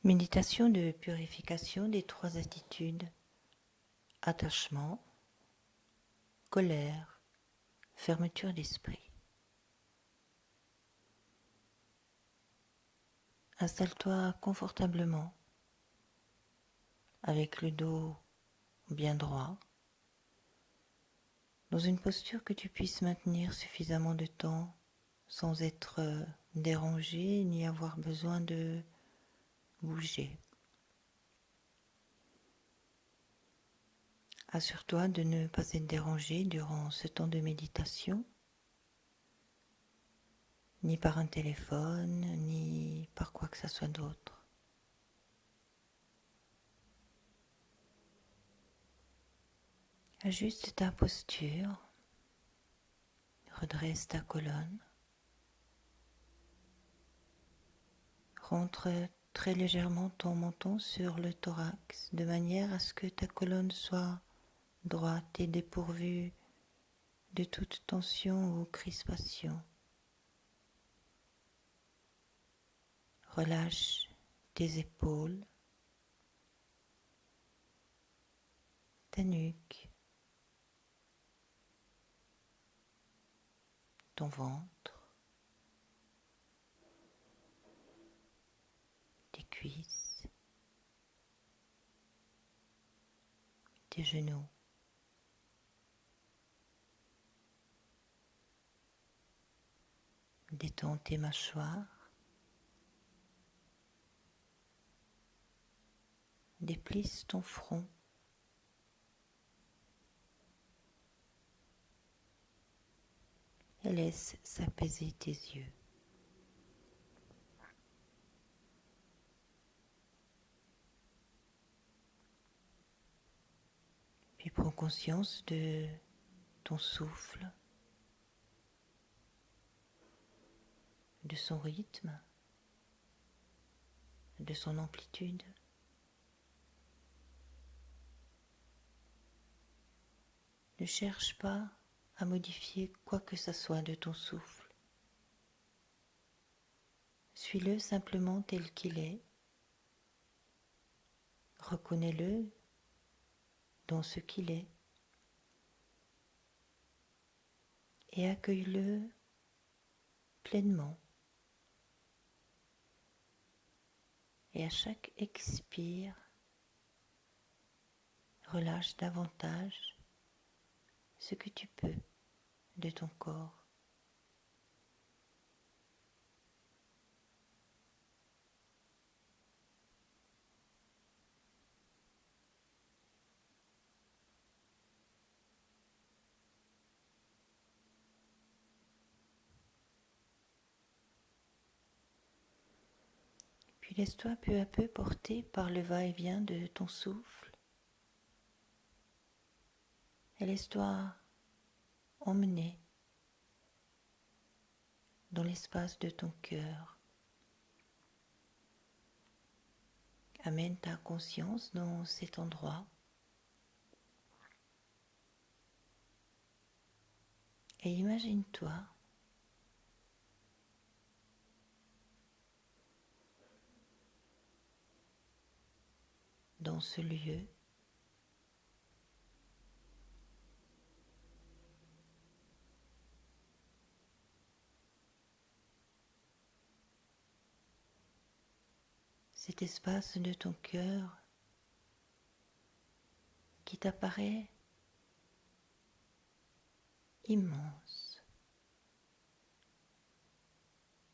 Méditation de purification des trois attitudes: attachement, colère, fermeture d'esprit. Installe-toi confortablement avec le dos bien droit, dans une posture que tu puisses maintenir suffisamment de temps sans être dérangé ni avoir besoin de bouger. Assure-toi de ne pas être dérangé durant ce temps de méditation, ni par un téléphone, ni par quoi que ce soit d'autre. Ajuste ta posture, redresse ta colonne, rentre très légèrement ton menton sur le thorax de manière à ce que ta colonne soit droite et dépourvue de toute tension ou crispation. Relâche tes épaules, ta nuque, ton ventre, tes cuisses, tes genoux. Détends tes mâchoires, déplisse ton front, et laisse s'apaiser tes yeux. Puis prends conscience de ton souffle, de son rythme, de son amplitude. Ne cherche pas à modifier quoi que ce soit de ton souffle. Suis-le simplement tel qu'il est. Reconnais-le dans ce qu'il est et accueille-le pleinement. Et à chaque expire, relâche davantage ce que tu peux de ton corps. Puis laisse-toi peu à peu porter par le va-et-vient de ton souffle. Et laisse-toi emmener dans l'espace de ton cœur. Amène ta conscience dans cet endroit et imagine-toi dans ce lieu cet espace de ton cœur qui t'apparaît immense,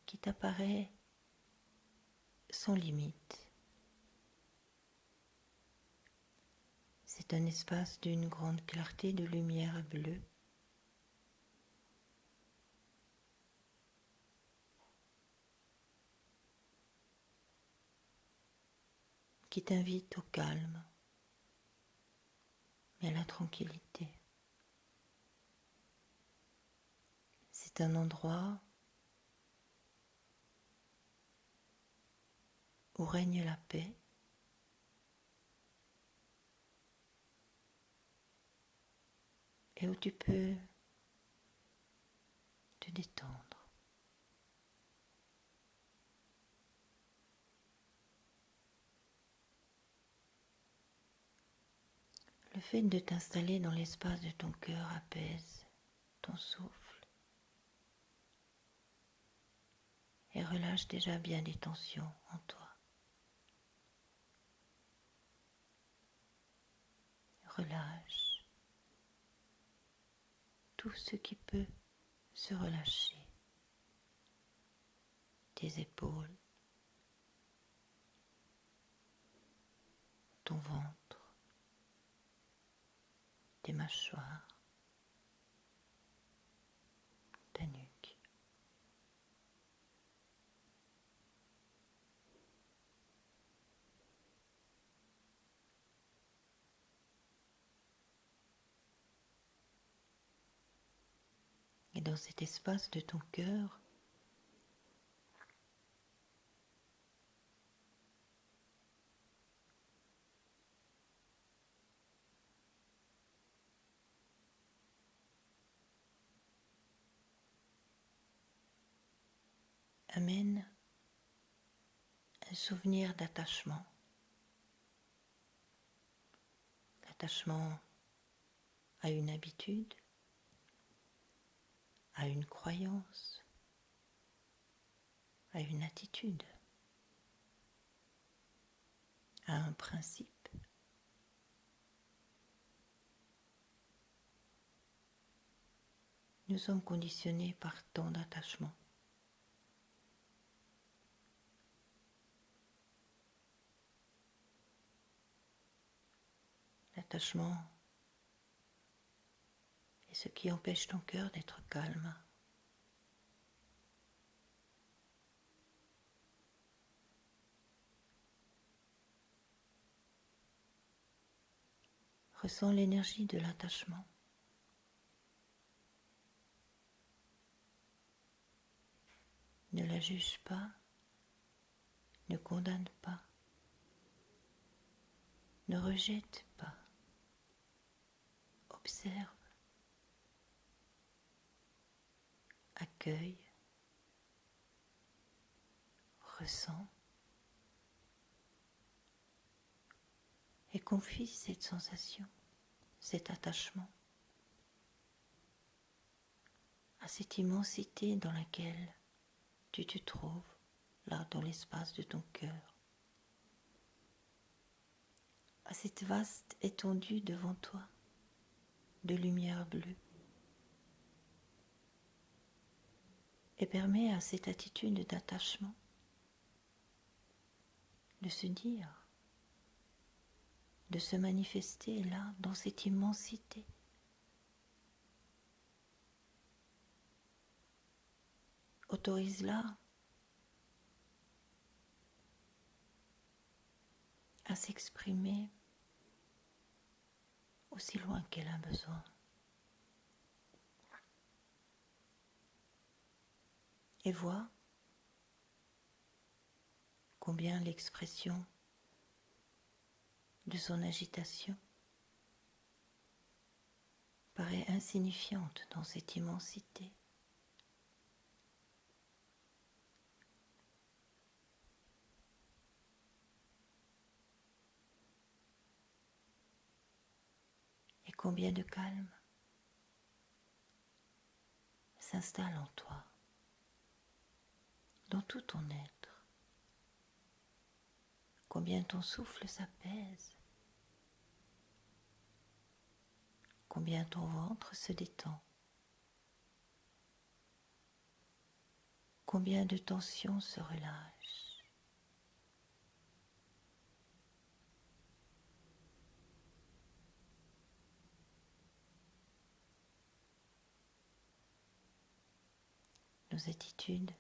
qui t'apparaît sans limite. C'est un espace d'une grande clarté de lumière bleue qui t'invite au calme et à la tranquillité. C'est un endroit où règne la paix et où tu peux te détendre. fait de t'installer dans l'espace de ton cœur apaise ton souffle et relâche déjà bien des tensions en toi. Relâche tout ce qui peut se relâcher. Tes épaules, ton ventre, tes mâchoires, ta nuque. Et dans cet espace de ton cœur, amène un souvenir d'attachement. L'attachement à une habitude, à une croyance, à une attitude, à un principe. Nous sommes conditionnés par tant d'attachements. L'attachement est ce qui empêche ton cœur d'être calme. Ressens l'énergie de l'attachement. Ne la juge pas, ne condamne pas, ne rejette pas. Observe, accueille, ressens et confie cette sensation, cet attachement à cette immensité dans laquelle tu te trouves, là dans l'espace de ton cœur, à cette vaste étendue devant toi de lumière bleue. Et permet à cette attitude d'attachement de se dire, de se manifester là, dans cette immensité. Autorise-la à s'exprimer aussi loin qu'elle a besoin. Et vois combien l'expression de son agitation paraît insignifiante dans cette immensité. Et combien de calme s'installe en toi, dans tout ton être. Combien ton souffle s'apaise, combien ton ventre se détend, combien de tensions se relâchent. Nos attitudes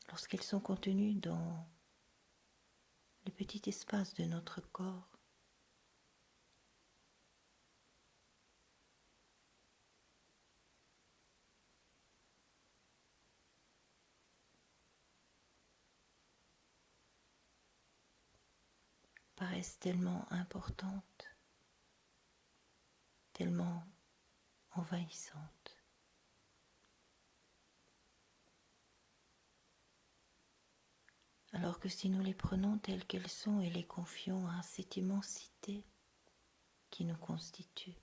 lorsqu'elles sont contenues dans le petit espace de notre corps, paraissent tellement importantes, tellement envahissantes. Alors alors que si nous les prenons telles qu'elles sont et les confions à cette immensité qui nous constitue,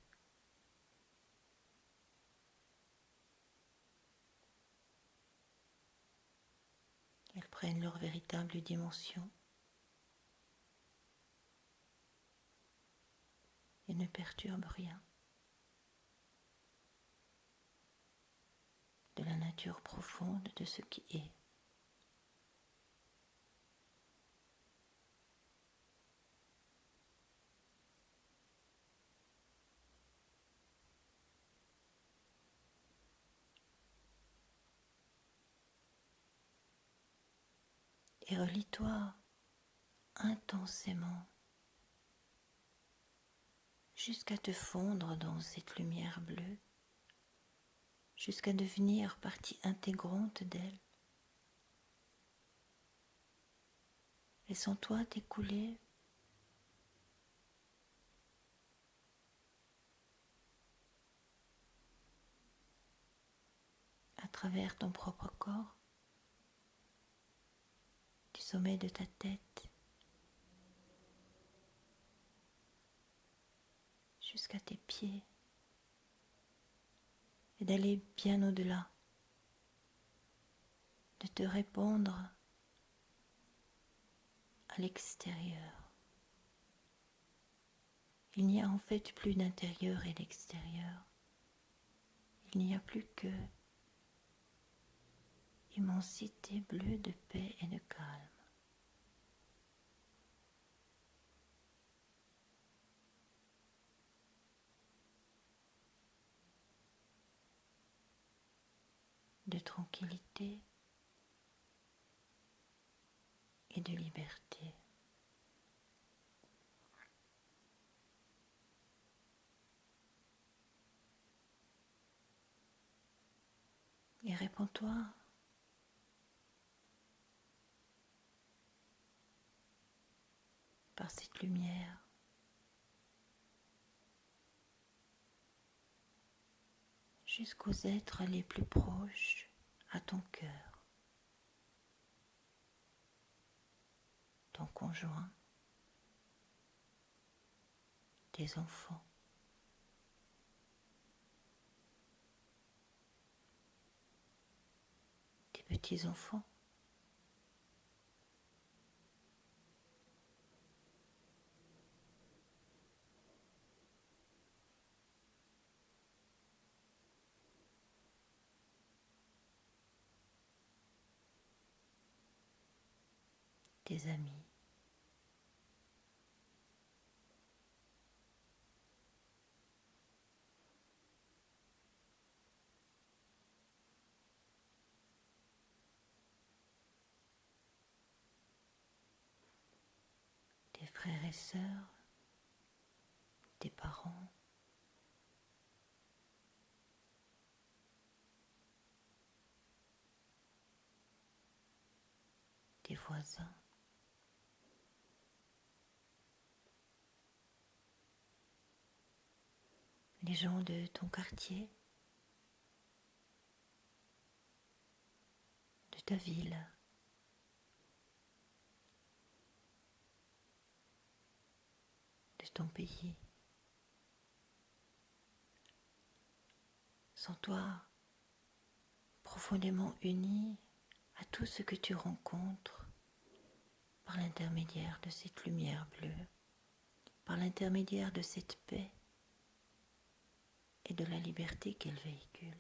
elles prennent leur véritable dimension et ne perturbent rien de la nature profonde de ce qui est. Et relie-toi intensément jusqu'à te fondre dans cette lumière bleue, jusqu'à devenir partie intégrante d'elle. Laissons-toi t'écouler à travers ton propre corps, du sommet de ta tête jusqu'à tes pieds, et d'aller bien au-delà, de te répandre à l'extérieur. Il n'y a en fait plus d'intérieur et d'extérieur. Il n'y a plus que immensité bleue de paix et de calme. De tranquillité et de liberté. Et réponds-toi par cette lumière jusqu'aux êtres les plus proches à ton cœur, ton conjoint, tes enfants, tes petits-enfants, tes amis, tes frères et sœurs, tes parents, tes voisins, les gens de ton quartier, de ta ville, de ton pays. Sens-toi profondément uni à tout ce que tu rencontres par l'intermédiaire de cette lumière bleue, par l'intermédiaire de cette paix et de la liberté qu'elle véhicule.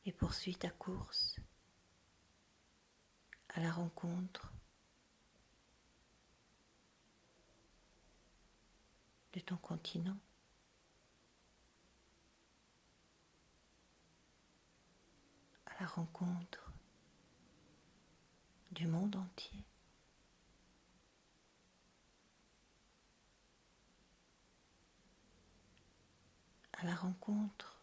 Et poursuis ta course à la rencontre de ton continent, à la rencontre du monde entier. À la rencontre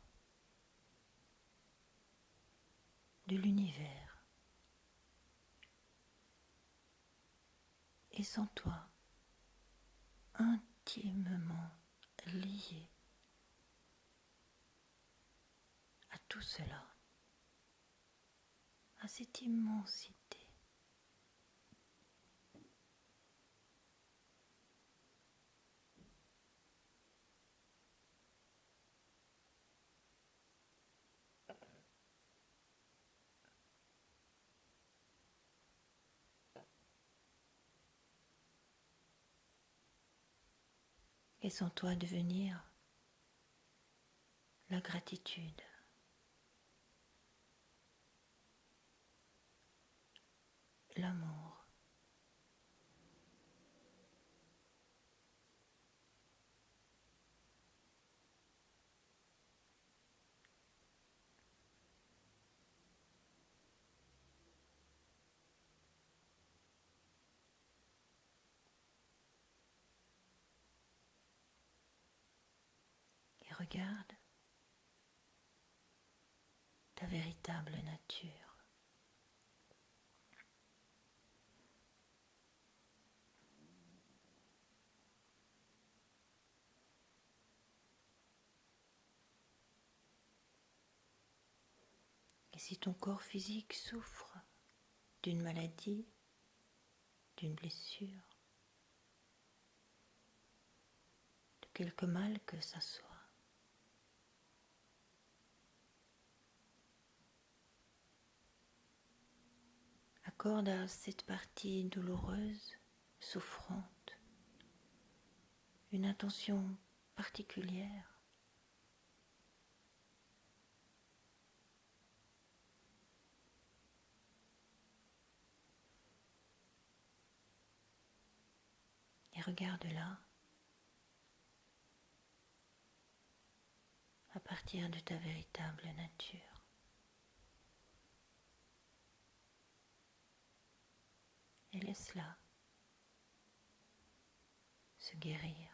de l'univers. Et sens-toi intimement lié tout cela, à cette immensité. Et sans toi devenir la gratitude, l'amour, et regarde ta véritable nature. Et si ton corps physique souffre d'une maladie, d'une blessure, de quelque mal que ça soit, accorde à cette partie douloureuse, souffrante, une attention particulière. Et regarde-la à partir de ta véritable nature. Et laisse-la se guérir.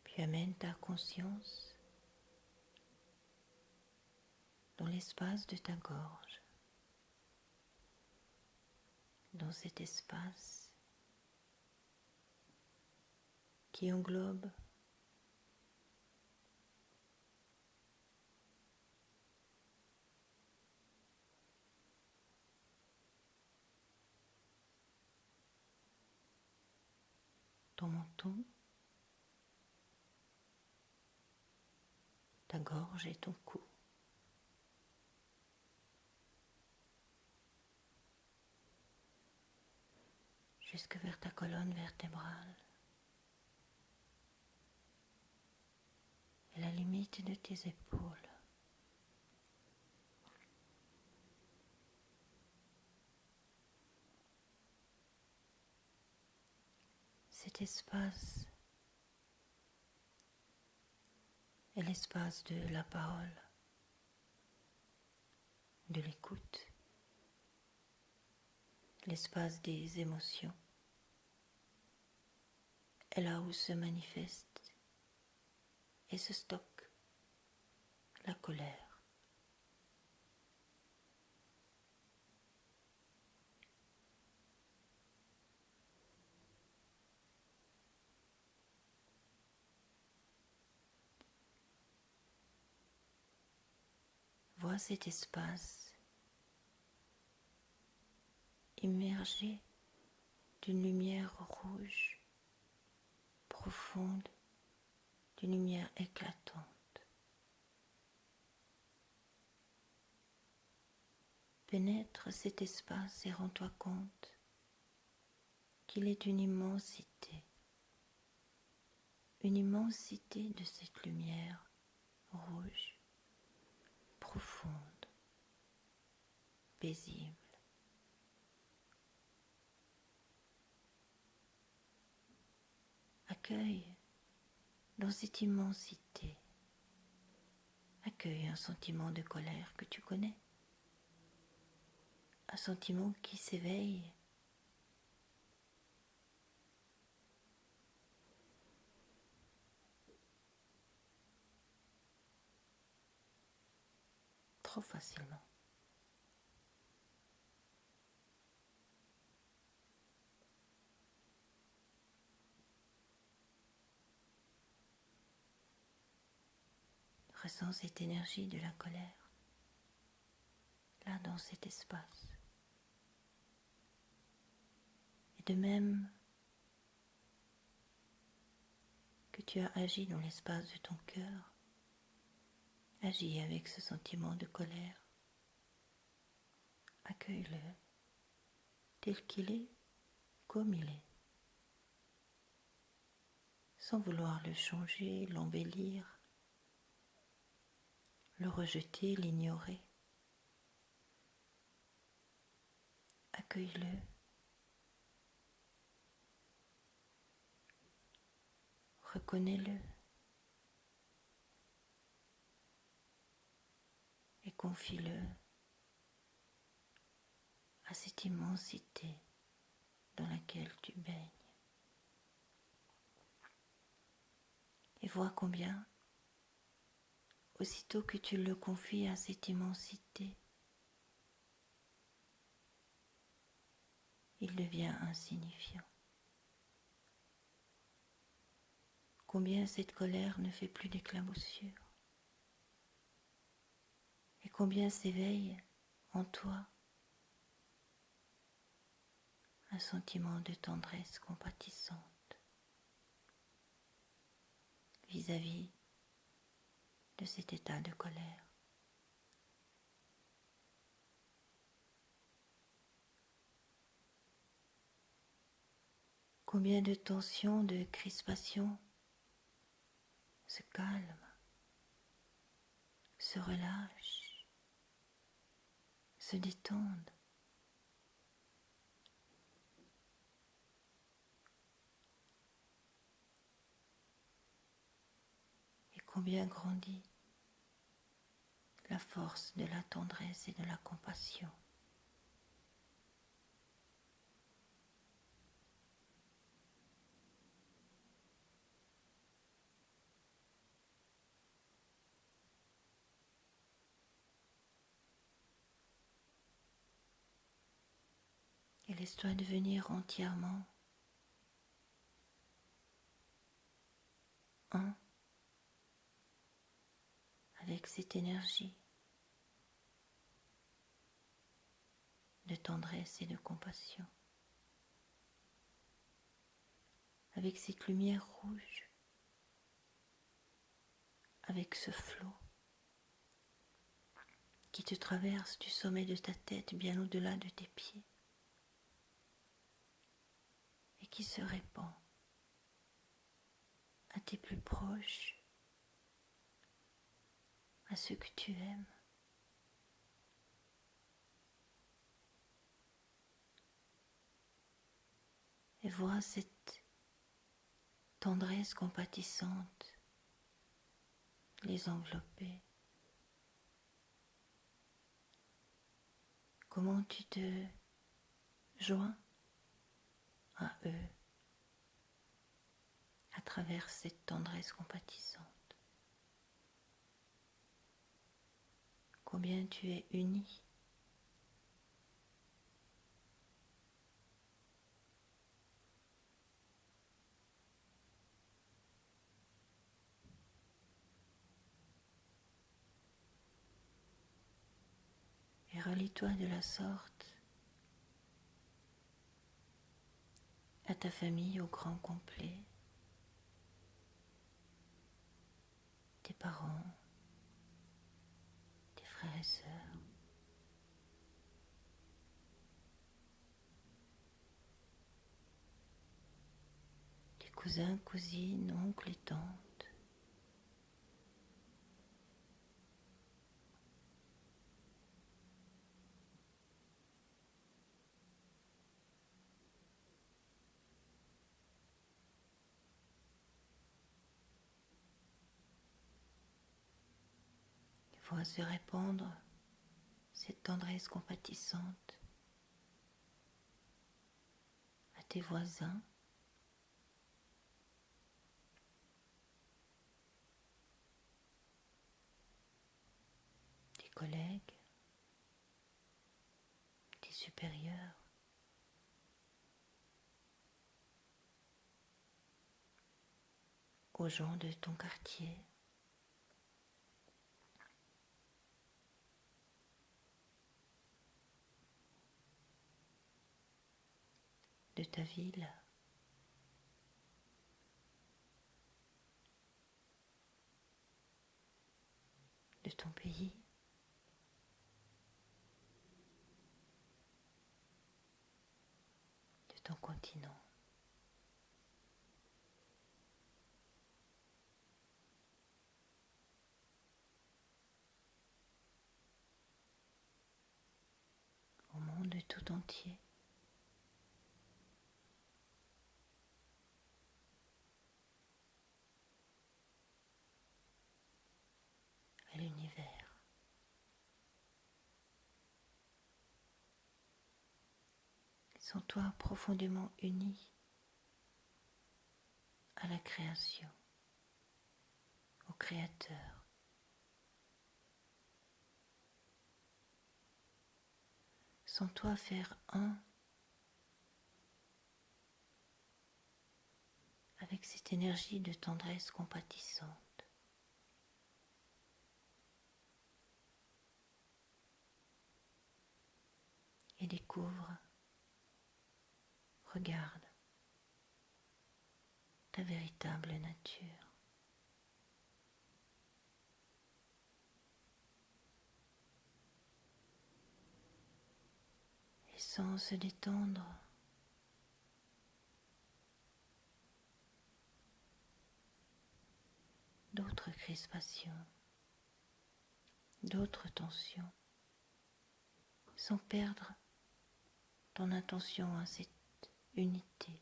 Puis amène ta conscience dans l'espace de ta gorge, dans cet espace qui englobe ton menton, ta gorge et ton cou. Jusque vers ta colonne vertébrale et la limite de tes épaules. Cet espace est l'espace de la parole, de l'écoute, l'espace des émotions, est là où se manifeste et se stocke la colère. Vois cet espace immergé d'une lumière rouge, profonde, d'une lumière éclatante. Pénètre cet espace et rends-toi compte qu'il est une immensité de cette lumière rouge, profonde, paisible. Accueille dans cette immensité, accueille un sentiment de colère que tu connais, un sentiment qui s'éveille. trop facilement. Ressens cette énergie de la colère, là dans cet espace. Et de même que tu as agi dans l'espace de ton cœur, agis avec ce sentiment de colère. Accueille-le tel qu'il est, comme il est, sans vouloir le changer, l'embellir, le rejeter, l'ignorer. Accueille-le. Reconnais-le et confie-le à cette immensité dans laquelle tu baignes. Et vois combien, aussitôt que tu le confies à cette immensité, il devient insignifiant. Combien cette colère ne fait plus d'éclaboussure. Et combien s'éveille en toi un sentiment de tendresse compatissante vis-à-vis de cet état de colère. Combien de tensions, de crispations se calment, se relâchent, se détendent. Et combien grandit la force de la tendresse et de la compassion. Et laisse-toi devenir entièrement un avec cette énergie de tendresse et de compassion, avec cette lumière rouge, avec ce flot qui te traverse du sommet de ta tête bien au-delà de tes pieds et qui se répand à tes plus proches, à ceux que tu aimes. Et vois cette tendresse compatissante les envelopper. Comment tu te joins à eux à travers cette tendresse compatissante. Combien tu es uni. Et relie-toi de la sorte à ta famille au grand complet, tes parents, tes frères et sœurs, tes cousins, cousines, oncles et tantes. Vois se répandre cette tendresse compatissante à tes voisins, tes collègues, tes supérieurs, aux gens de ton quartier, de ta ville, de ton pays, de ton continent. Au monde tout entier. À l'univers. Sens-toi profondément uni à la création, au Créateur. Sens-toi faire un avec cette énergie de tendresse compatissante. Et découvre, regarde ta véritable nature. Et sans se détendre, d'autres crispations, d'autres tensions, sans perdre ton attention à cette unité.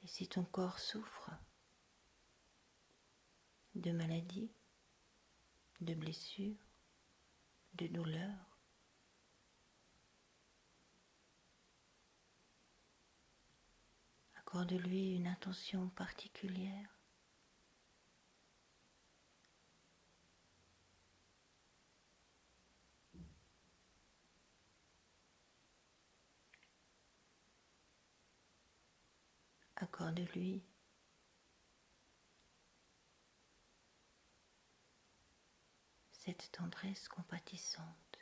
Et si ton corps souffre de maladies, de blessures, de douleurs, accorde-lui une attention particulière. Accorde-lui cette tendresse compatissante.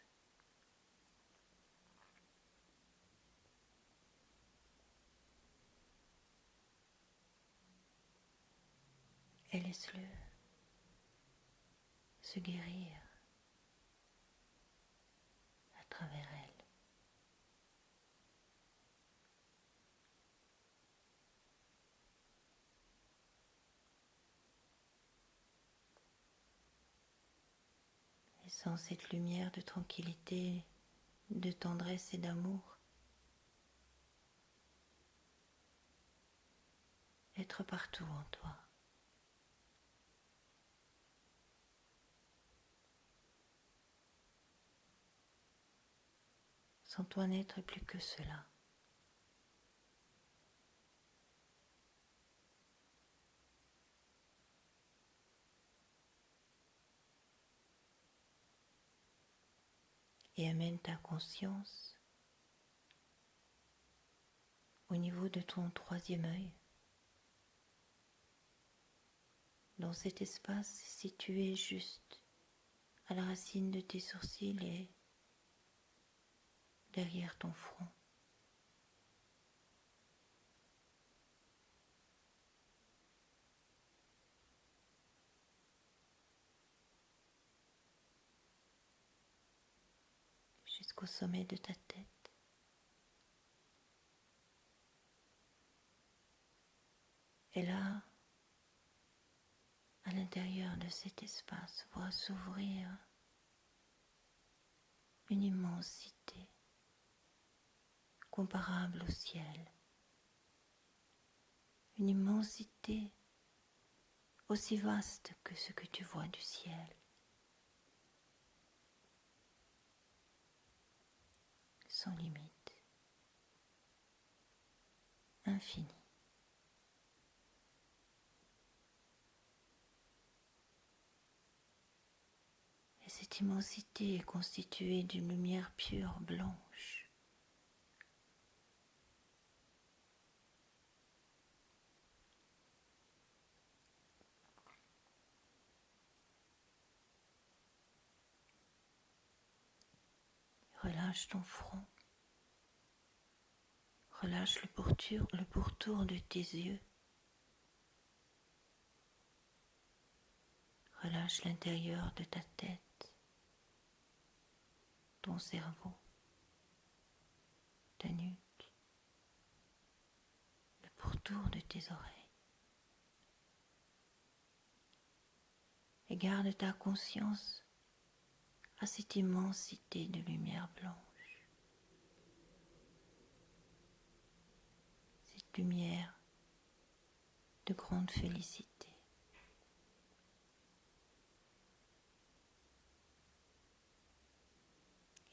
Et laisse-le se guérir à travers elle. Et sans cette lumière de tranquillité, de tendresse et d'amour, être partout en toi. Sans toi n'être plus que cela. Et amène ta conscience au niveau de ton troisième œil, dans cet espace situé juste à la racine de tes sourcils et derrière ton front. Jusqu'au sommet de ta tête. Et là, à l'intérieur de cet espace, voit s'ouvrir une immensité comparable au ciel. Une immensité aussi vaste que ce que tu vois du ciel. sans limite, infini. Et cette immensité est constituée d'une lumière pure blanche. Relâche ton front. Relâche le pourtour de tes yeux. Relâche l'intérieur de ta tête, ton cerveau, ta nuque, le pourtour de tes oreilles. Et garde ta conscience à cette immensité de lumière blanche. Cette lumière de grande félicité.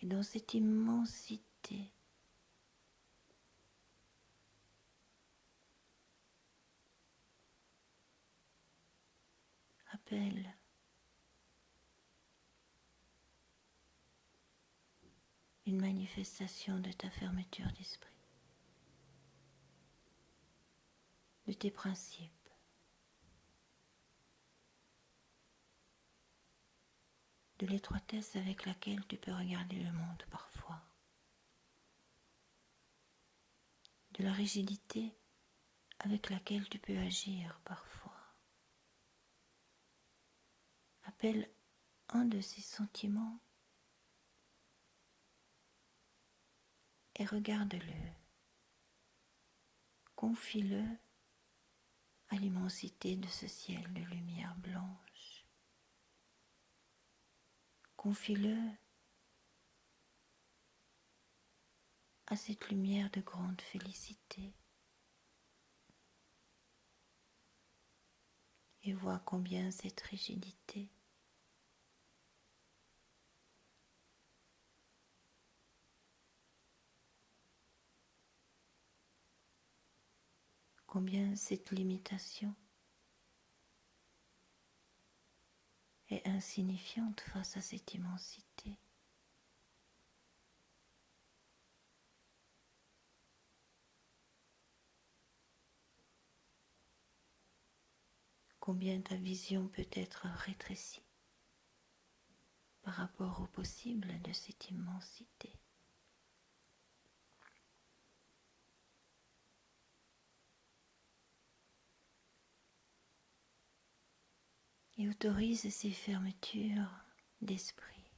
Et dans cette immensité, appelle une manifestation de ta fermeture d'esprit, de tes principes, de l'étroitesse avec laquelle tu peux regarder le monde parfois, de la rigidité avec laquelle tu peux agir parfois. Appelle un de ces sentiments et regarde-le, confie-le à l'immensité de ce ciel de lumière blanche. Confie-le à cette lumière de grande félicité et vois combien cette rigidité combien cette limitation est insignifiante face à cette immensité. Combien ta vision peut être rétrécie par rapport au possible de cette immensité. Et autorise ces fermetures d'esprit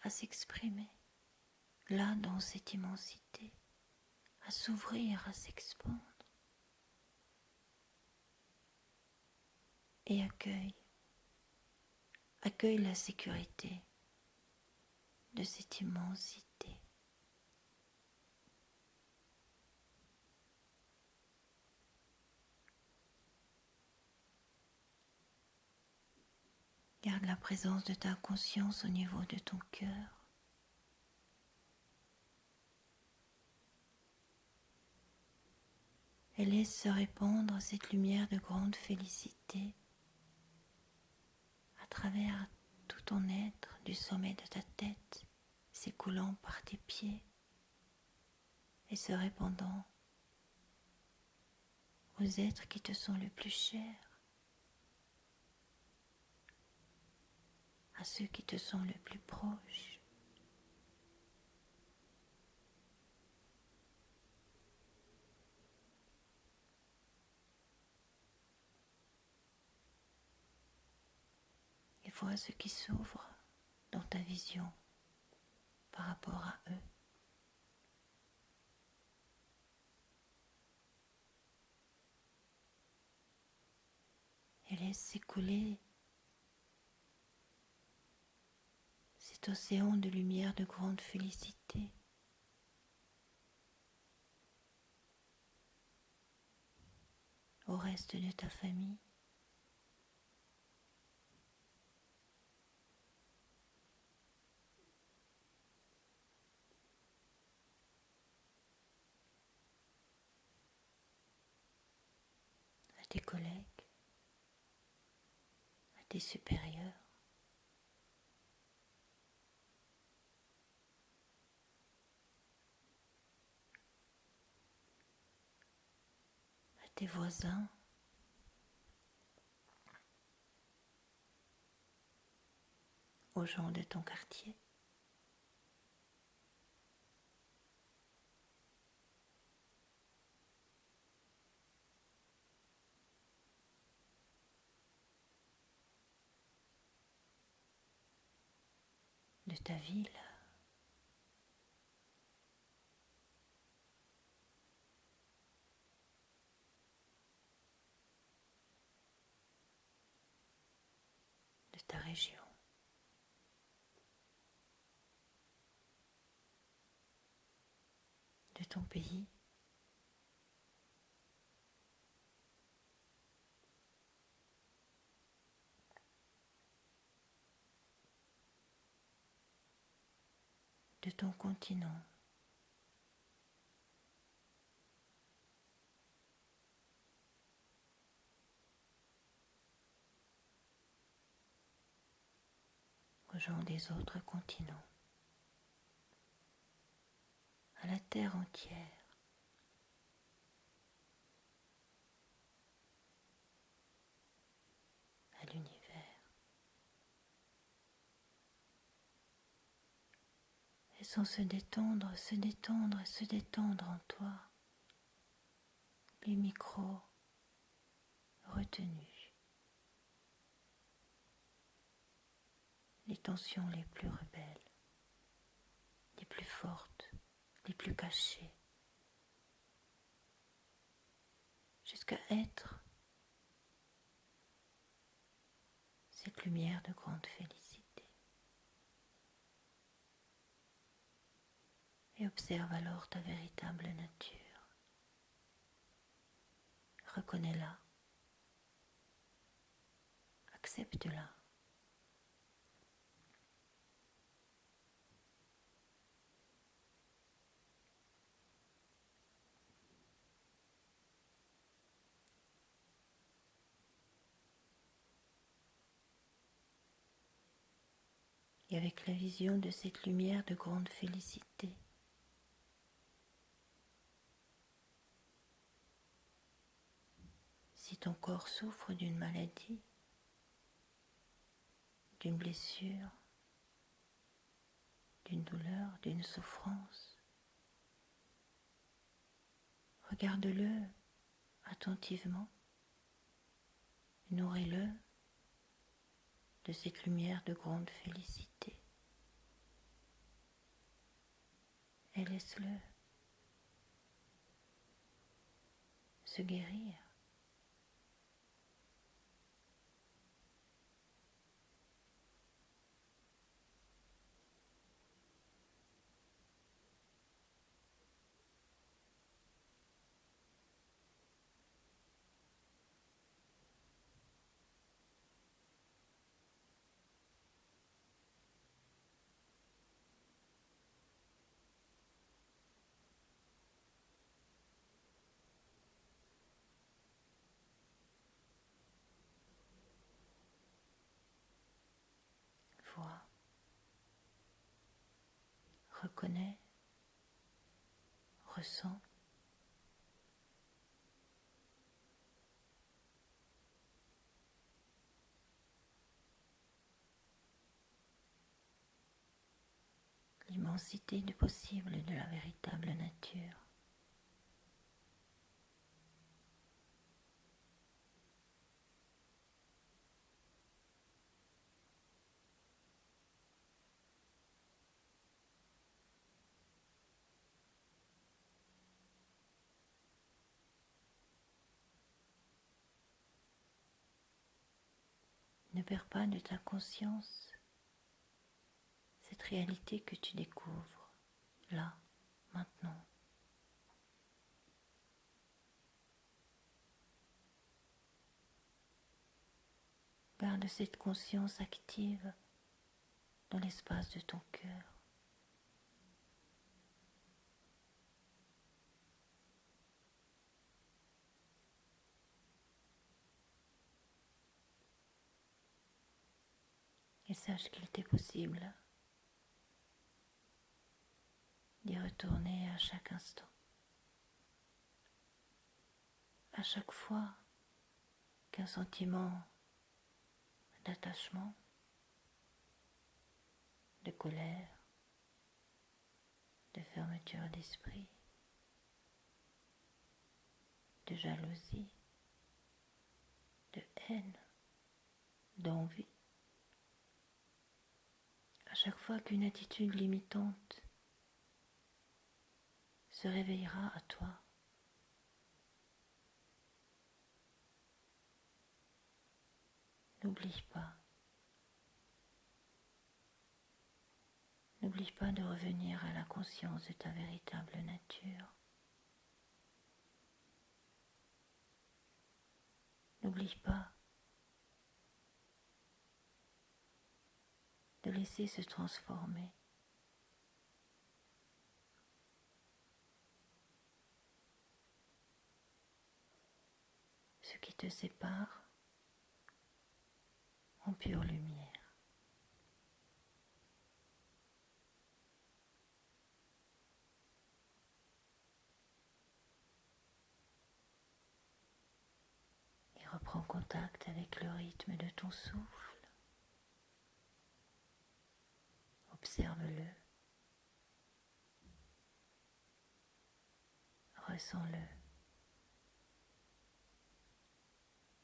à s'exprimer là dans cette immensité, à s'ouvrir, à s'expandre. Et accueille la sécurité de cette immensité. Garde la présence de ta conscience au niveau de ton cœur. Et laisse se répandre cette lumière de grande félicité à travers tout ton être, du sommet de ta tête, s'écoulant par tes pieds et se répandant aux êtres qui te sont le plus chers, à ceux qui te sont le plus proches. Et vois ce qui s'ouvre dans ta vision par rapport à eux. Et laisse s'écouler cet océan de lumière de grande félicité. Au reste de ta famille. tes collègues, à tes supérieurs. À tes voisins, aux gens de ton quartier. De ta ville. De ta région. De ton pays. De ton continent. Aux gens des autres continents. À la terre entière. À l'univers. Et sans se détendre, se détendre, se détendre en toi, les micros retenus, les tensions les plus rebelles, les plus fortes, les plus cachées, jusqu'à être cette lumière de grande félicité. Et observe alors ta véritable nature. Reconnais-la. Accepte-la. Et avec la vision de cette lumière de grande félicité, si ton corps souffre d'une maladie, d'une blessure, d'une douleur, d'une souffrance, regarde-le attentivement, nourris-le de cette lumière de grande félicité et laisse-le se guérir. Vois, reconnais, ressens. L'immensité du possible de la véritable nature. Ne perds pas de ta conscience cette réalité que tu découvres, là, maintenant. Garde cette conscience active dans l'espace de ton cœur. Et sache qu'il t'est possible d'y retourner à chaque instant. À chaque fois qu'un sentiment d'attachement, de colère, de fermeture d'esprit, de jalousie, de haine, d'envie, à chaque fois qu'une attitude limitante se réveillera à toi, n'oublie pas de revenir à la conscience de ta véritable nature. N'oublie pas de laisser se transformer ce qui te sépare en pure lumière. Et reprends contact avec le rythme de ton souffle. Observe-le, ressens-le,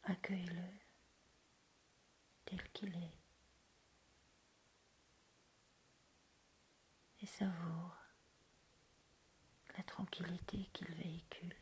accueille-le tel qu'il est et savoure la tranquillité qu'il véhicule.